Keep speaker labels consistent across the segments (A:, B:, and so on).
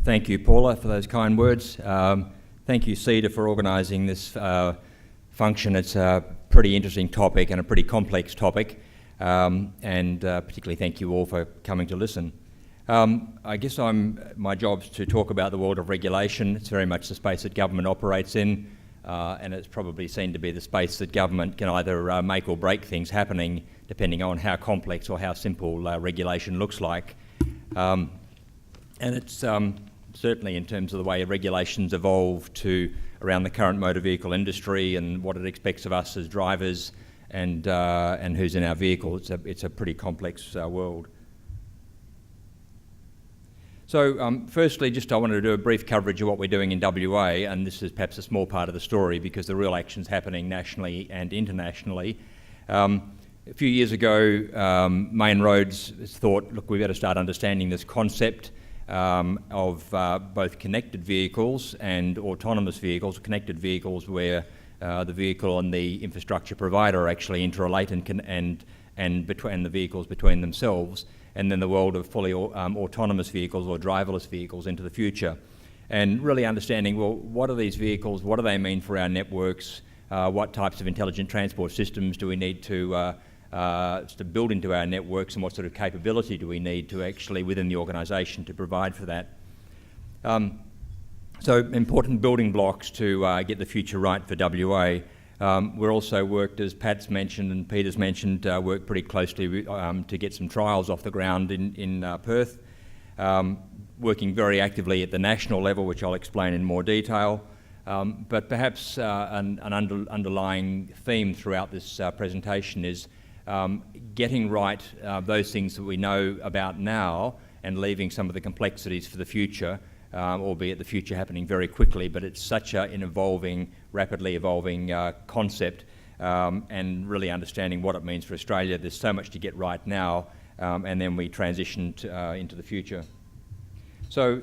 A: Thank you, Paula, for those kind words. Thank you, CEDA, for organising this function. It's a pretty interesting topic and a pretty complex topic, and particularly thank you all for coming to listen. I guess my job's to talk about the world of regulation. It's very much the space that government operates in, and it's probably seen to be the space that government can either make or break things happening, depending on how complex or how simple regulation looks like. And it's certainly in terms of the way regulations evolve to around the current motor vehicle industry and what it expects of us as drivers and who's in our vehicle. It's a pretty complex world. So firstly, I wanted to do a brief coverage of what we're doing in WA, and this is perhaps a small part of the story because the real action's happening nationally and internationally. A few years ago, Main Roads thought, look, we better start understanding this concept of both connected vehicles and autonomous vehicles. Connected vehicles where the vehicle and the infrastructure provider actually interrelate and between the vehicles between themselves, and then the world of fully autonomous vehicles or driverless vehicles into the future. And really understanding, well, what are these vehicles, what do they mean for our networks, what types of intelligent transport systems do we need to build into our networks, and what sort of capability do we need to actually within the organisation to provide for that. So important building blocks to get the future right for WA. We're also worked, as Pat's mentioned and Peter's mentioned, worked pretty closely to get some trials off the ground in Perth, working very actively at the national level, which I'll explain in more detail. But perhaps an underlying theme throughout this presentation is getting right those things that we know about now and leaving some of the complexities for the future, albeit the future happening very quickly, but it's such an evolving, rapidly evolving concept, and really understanding what it means for Australia. There's so much to get right now, and then we transition into the future. So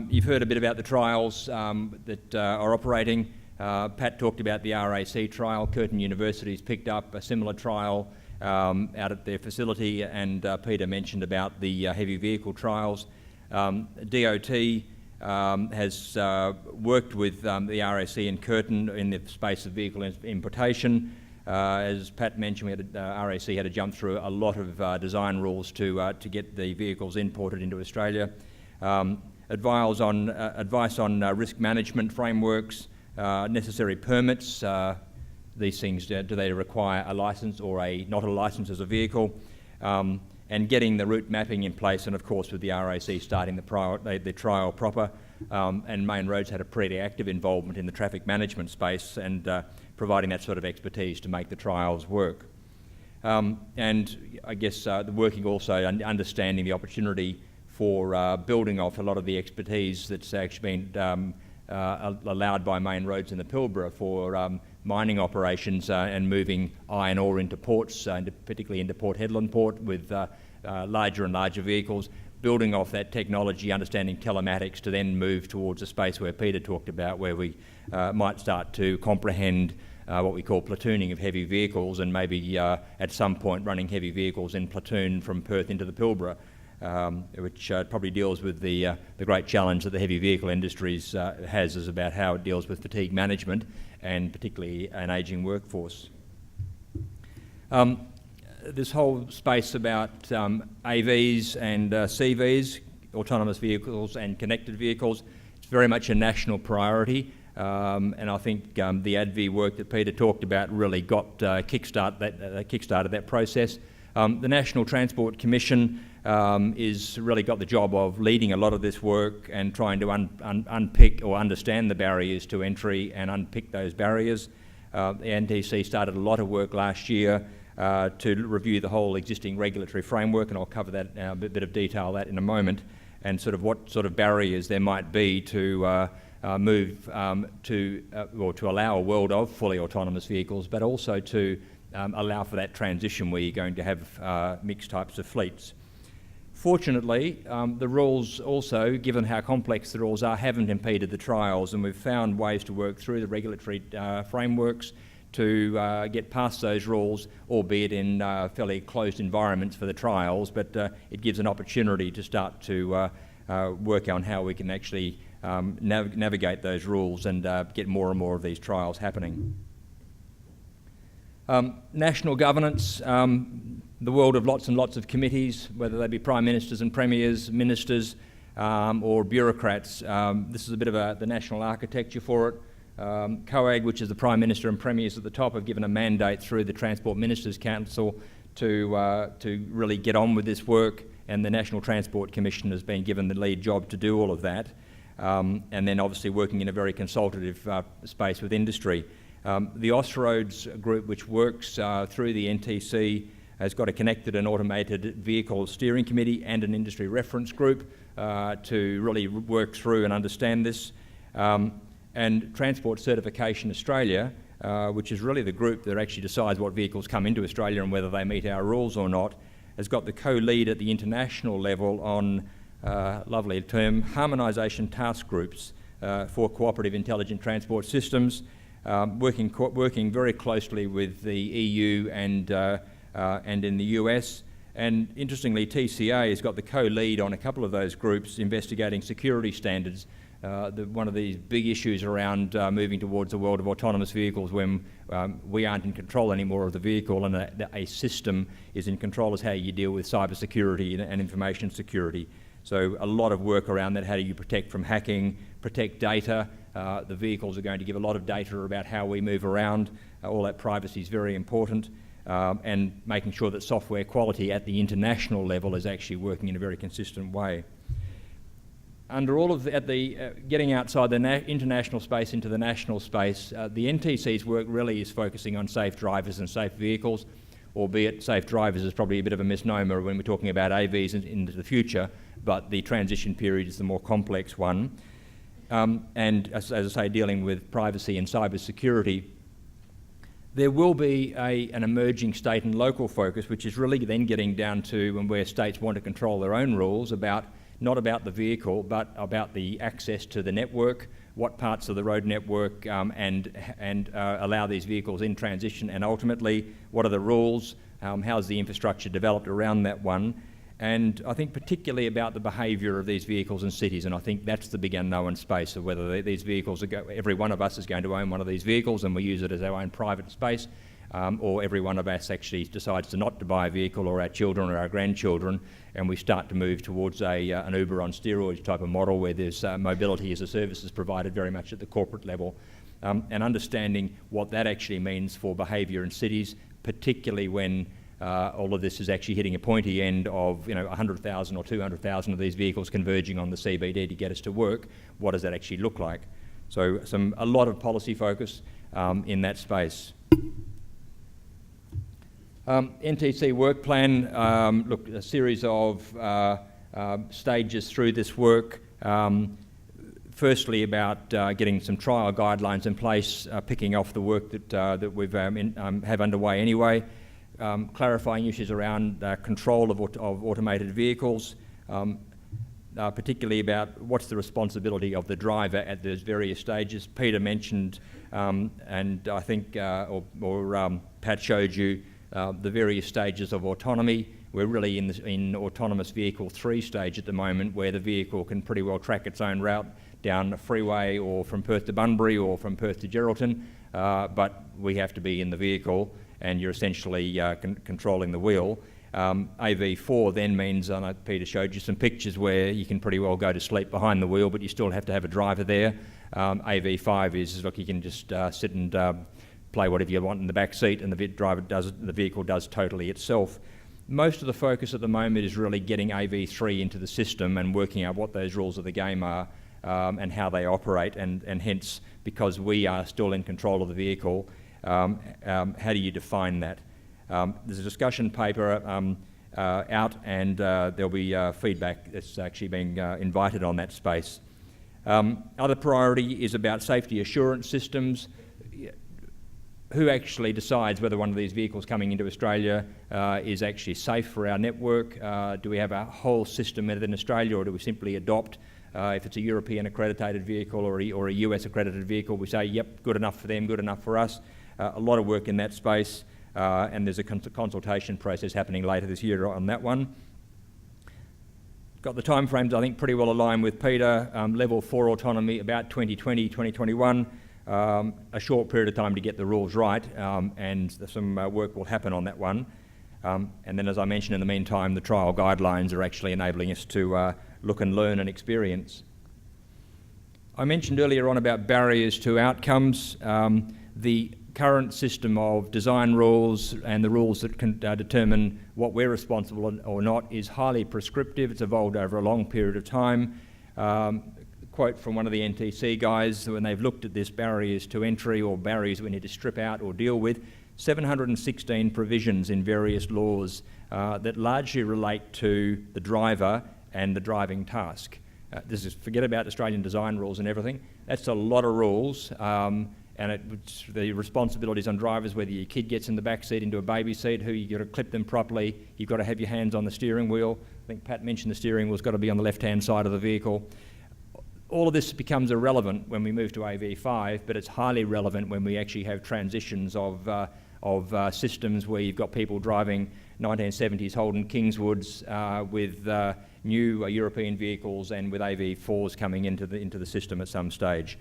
A: you've heard a bit about the trials that are operating. Pat talked about the RAC trial. Curtin University's picked up a similar trial out at their facility, and Peter mentioned about the heavy vehicle trials. DOT has worked with the RAC and Curtin in the space of vehicle importation. As Pat mentioned, RAC had to jump through a lot of design rules to get the vehicles imported into Australia. Advice on risk management frameworks, necessary permits. These things, do they require a licence or not a licence as a vehicle? And getting the route mapping in place, and of course with the RAC starting the trial proper, and Main Roads had a pretty active involvement in the traffic management space and providing that sort of expertise to make the trials work. And I guess working also and understanding the opportunity for building off a lot of the expertise that's actually been allowed by Main Roads in the Pilbara for mining operations and moving iron ore into ports, particularly into Port Hedland Port with larger and larger vehicles, building off that technology, understanding telematics to then move towards a space where Peter talked about, where we might start to comprehend what we call platooning of heavy vehicles, and maybe at some point running heavy vehicles in platoon from Perth into the Pilbara. Which probably deals with the great challenge that the heavy vehicle industry has, is about how it deals with fatigue management and particularly an ageing workforce. This whole space about AVs and CVs, autonomous vehicles and connected vehicles, it's very much a national priority, and I think the ADV work that Peter talked about really got kickstarted that process. The National Transport Commission is really got the job of leading a lot of this work and trying to unpick or understand the barriers to entry and unpick those barriers. The NTC started a lot of work last year to review the whole existing regulatory framework, and I'll cover that a bit of detail that in a moment, and sort of what sort of barriers there might be to move to allow a world of fully autonomous vehicles, but also to allow for that transition where you're going to have mixed types of fleets. Fortunately, the rules also, given how complex the rules are, haven't impeded the trials, and we've found ways to work through the regulatory frameworks to get past those rules, albeit in fairly closed environments for the trials, but it gives an opportunity to start to work on how we can actually navigate those rules and get more and more of these trials happening. National governance, the world of lots and lots of committees, whether they be prime ministers and premiers, ministers, or bureaucrats. This is a bit of the national architecture for it. COAG, which is the Prime Minister and Premiers at the top, have given a mandate through the Transport Ministers' Council to really get on with this work, and the National Transport Commission has been given the lead job to do all of that, and then obviously working in a very consultative space with industry. The Austroads group, which works through the NTC, has got a connected and automated vehicle steering committee and an industry reference group to really work through and understand this. And Transport Certification Australia, which is really the group that actually decides what vehicles come into Australia and whether they meet our rules or not, has got the co-lead at the international level on, lovely term, harmonisation task groups for cooperative intelligent transport systems, working very closely with the EU and in the US. And interestingly, TCA has got the co-lead on a couple of those groups investigating security standards. One of these big issues around moving towards a world of autonomous vehicles when we aren't in control anymore of the vehicle and a system is in control is how you deal with cyber security and information security. So a lot of work around that. How do you protect from hacking, protect data? The vehicles are going to give a lot of data about how we move around. All that privacy is very important. And making sure that software quality at the international level is actually working in a very consistent way. Under all of getting outside the international space into the national space, the NTC's work really is focusing on safe drivers and safe vehicles, albeit safe drivers is probably a bit of a misnomer when we're talking about AVs into the future, but the transition period is the more complex one. And as I say, dealing with privacy and cyber security, there will be an emerging state and local focus, which is really then getting down to where states want to control their own rules not about the vehicle, but about the access to the network, what parts of the road network and allow these vehicles in transition, and ultimately, what are the rules, how's the infrastructure developed around that one, and I think particularly about the behaviour of these vehicles in cities, and I think that's the big unknown space of whether these vehicles, every one of us is going to own one of these vehicles and we use it as our own private space, or every one of us actually decides not to buy a vehicle, or our children or our grandchildren, and we start to move towards an Uber on steroids type of model where there's mobility as a service is provided very much at the corporate level, and understanding what that actually means for behaviour in cities, particularly when all of this is actually hitting a pointy end of 100,000 or 200,000 of these vehicles converging on the CBD to get us to work. What does that actually look like? So a lot of policy focus in that space. NTC work plan, look, a series of stages through this work. Firstly, about getting some trial guidelines in place, picking off the work that we've have underway anyway, clarifying issues around control of automated vehicles, particularly about what's the responsibility of the driver at those various stages. Peter mentioned, and I think, or Pat showed you, the various stages of autonomy. We're really in autonomous vehicle 3 stage at the moment, where the vehicle can pretty well track its own route down a freeway or from Perth to Bunbury or from Perth to Geraldton, but we have to be in the vehicle and you're essentially controlling the wheel. AV4 then means, I know Peter showed you some pictures where you can pretty well go to sleep behind the wheel, but you still have to have a driver there. AV5 is, look, you can just sit and play whatever you want in the back seat, and the vehicle does totally itself. Most of the focus at the moment is really getting AV3 into the system and working out what those rules of the game are and how they operate, and hence, because we are still in control of the vehicle, how do you define that? There's a discussion paper out, and there'll be feedback that's actually being invited on that space. Other priority is about safety assurance systems. Who actually decides whether one of these vehicles coming into Australia is actually safe for our network? Do we have a whole system within Australia, or do we simply adopt, if it's a European accredited vehicle or a US accredited vehicle, we say, yep, good enough for them, good enough for us? a lot of work in that space, and there's a consultation process happening later this year on that one. Got the timeframes, I think, pretty well aligned with Peter. Level 4 autonomy, about 2020, 2021. A short period of time to get the rules right, and some work will happen on that one. And then, as I mentioned, in the meantime, the trial guidelines are actually enabling us to look and learn and experience. I mentioned earlier on about barriers to outcomes. The current system of design rules and the rules that can determine what we're responsible or not is highly prescriptive. It's evolved over a long period of time. Quote from one of the NTC guys, when they've looked at this barriers to entry or barriers we need to strip out or deal with, 716 provisions in various laws that largely relate to the driver and the driving task. This is, forget about Australian design rules and everything. That's a lot of rules. And the responsibilities on drivers, whether your kid gets in the back seat into a baby seat, who you've got to clip them properly, you've got to have your hands on the steering wheel. I think Pat mentioned the steering wheel's got to be on the left-hand side of the vehicle. All of this becomes irrelevant when we move to AV5, but it's highly relevant when we actually have transitions of systems where you've got people driving 1970s Holden Kingswoods with new European vehicles and with AV4s coming into the system at some stage.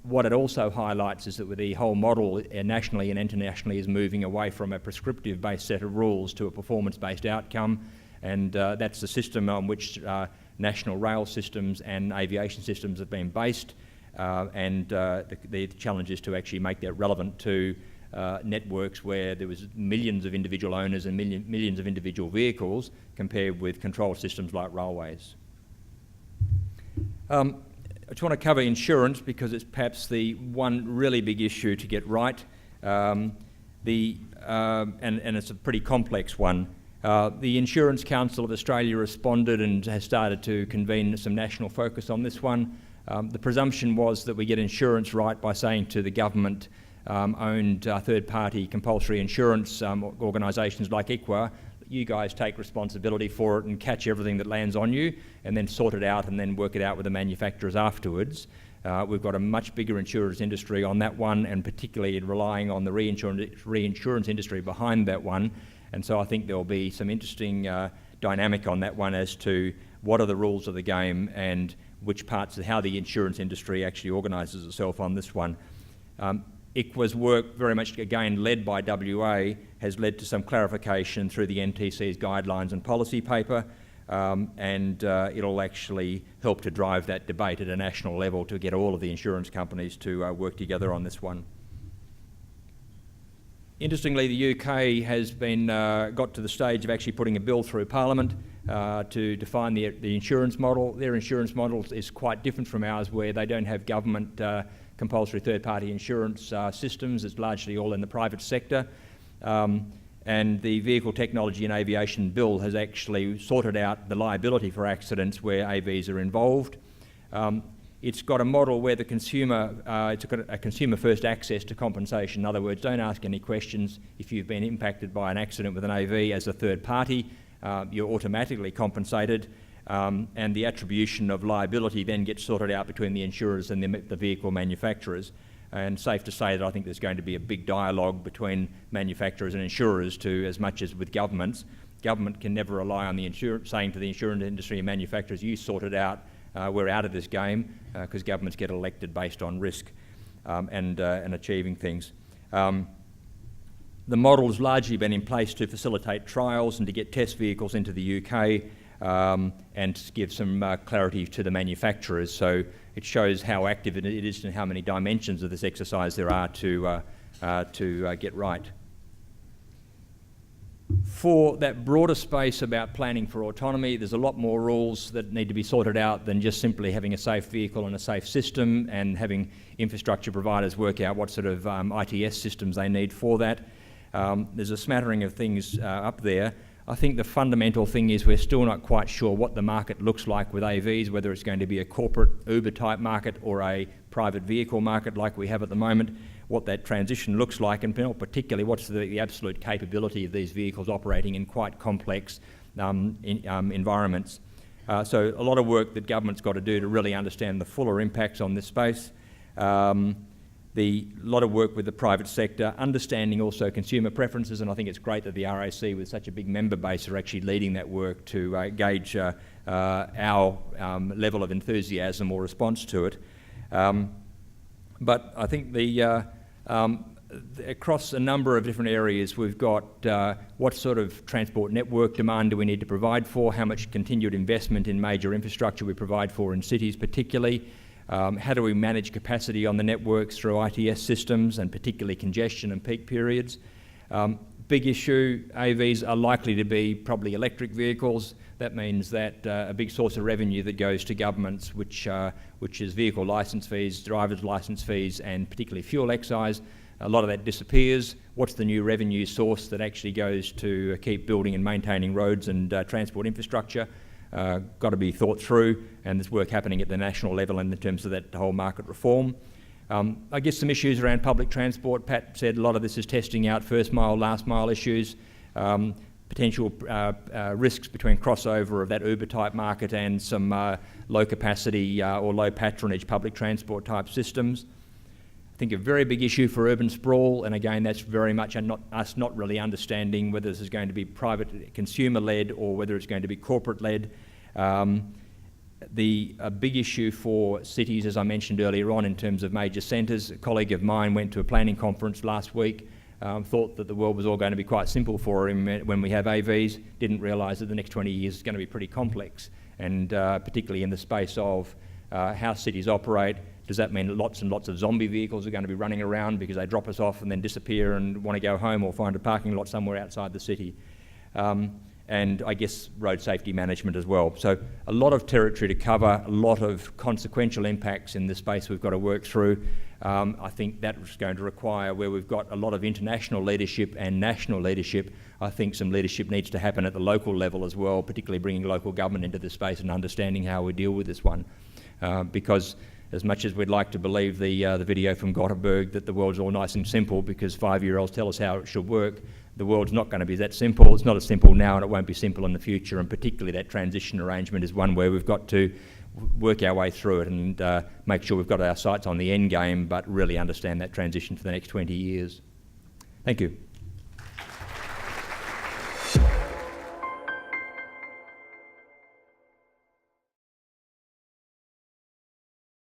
A: What it also highlights is that the whole model nationally and internationally is moving away from a prescriptive-based set of rules to a performance-based outcome, and that's the system on which national rail systems and aviation systems have been based, and the challenge is to actually make that relevant to networks where there was millions of individual owners and millions of individual vehicles compared with control systems like railways. I just want to cover insurance because it's perhaps the one really big issue to get right, and it's a pretty complex one. The Insurance Council of Australia responded and has started to convene some national focus on this one. The presumption was that we get insurance right by saying to the government owned third-party compulsory insurance organisations like ICWA, you guys take responsibility for it and catch everything that lands on you and then sort it out and then work it out with the manufacturers afterwards. We've got a much bigger insurance industry on that one, and particularly relying on the reinsurance industry behind that one. And so I think there'll be some interesting dynamic on that one as to what are the rules of the game and which parts of how the insurance industry actually organises itself on this one. ICWA's work, very much again led by WA, has led to some clarification through the NTC's guidelines and policy paper, and it'll actually help to drive that debate at a national level to get all of the insurance companies to work together on this one. Interestingly, the UK has been got to the stage of actually putting a bill through Parliament to define the insurance model. Their insurance model is quite different from ours, where they don't have government compulsory third-party insurance systems. It's largely all in the private sector. And the Vehicle Technology and Aviation Bill has actually sorted out the liability for accidents where AVs are involved. It's got a model where the consumer, it's got a consumer-first access to compensation. In other words, don't ask any questions. If you've been impacted by an accident with an AV as a third party, you're automatically compensated. And the attribution of liability then gets sorted out between the insurers and the vehicle manufacturers. And safe to say that I think there's going to be a big dialogue between manufacturers and insurers as much as with governments. Government can never rely on the saying to the insurance industry and manufacturers, you sort it out, we're out of this game, because governments get elected based on risk and achieving things. The model has largely been in place to facilitate trials and to get test vehicles into the UK, and to give some clarity to the manufacturers. So it shows how active it is and how many dimensions of this exercise there are to get right. For that broader space about planning for autonomy, there's a lot more rules that need to be sorted out than just simply having a safe vehicle and a safe system and having infrastructure providers work out what sort of ITS systems they need for that. There's a smattering of things up there. I think the fundamental thing is we're still not quite sure what the market looks like with AVs, whether it's going to be a corporate Uber-type market or a private vehicle market like we have at the moment, what that transition looks like, and particularly what's the absolute capability of these vehicles operating in quite complex environments. So a lot of work that government's got to do to really understand the fuller impacts on this space. A lot of work with the private sector, understanding also consumer preferences, and I think it's great that the RAC, with such a big member base, are actually leading that work to gauge our level of enthusiasm or response to it. But I think across a number of different areas, we've got what sort of transport network demand do we need to provide for, how much continued investment in major infrastructure we provide for in cities particularly, how do we manage capacity on the networks through ITS systems, and particularly congestion and peak periods. Big issue, AVs are likely to be probably electric vehicles. That means that a big source of revenue that goes to governments, which is vehicle licence fees, driver's licence fees, and particularly fuel excise, a lot of that disappears. What's the new revenue source that actually goes to keep building and maintaining roads and transport infrastructure? Got to be thought through, and there's work happening at the national level in terms of that whole market reform. I guess some issues around public transport. Pat said a lot of this is testing out first mile, last mile issues, potential risks between crossover of that Uber type market and some low capacity or low patronage public transport type systems. I think a very big issue for urban sprawl, and again that's very much us not really understanding whether this is going to be private consumer-led or whether it's going to be corporate-led. A big issue for cities, as I mentioned earlier on, in terms of major centres. A colleague of mine went to a planning conference last week, thought that the world was all going to be quite simple for him when we have AVs, didn't realise that the next 20 years is going to be pretty complex, and particularly in the space of how cities operate. Does that mean lots and lots of zombie vehicles are going to be running around because they drop us off and then disappear and want to go home or find a parking lot somewhere outside the city? And I guess road safety management as well. So a lot of territory to cover, a lot of consequential impacts in the space we've got to work through. I think that's going to require, where we've got a lot of international leadership and national leadership, I think some leadership needs to happen at the local level as well, particularly bringing local government into this space and understanding how we deal with this one. Because as much as we'd like to believe the video from Gothenburg that the world's all nice and simple because 5-year-olds tell us how it should work, the world's not going to be that simple. It's not as simple now, and it won't be simple in the future, and particularly that transition arrangement is one where we've got to work our way through it and make sure we've got our sights on the end game, but really understand that transition for the next 20 years. Thank you.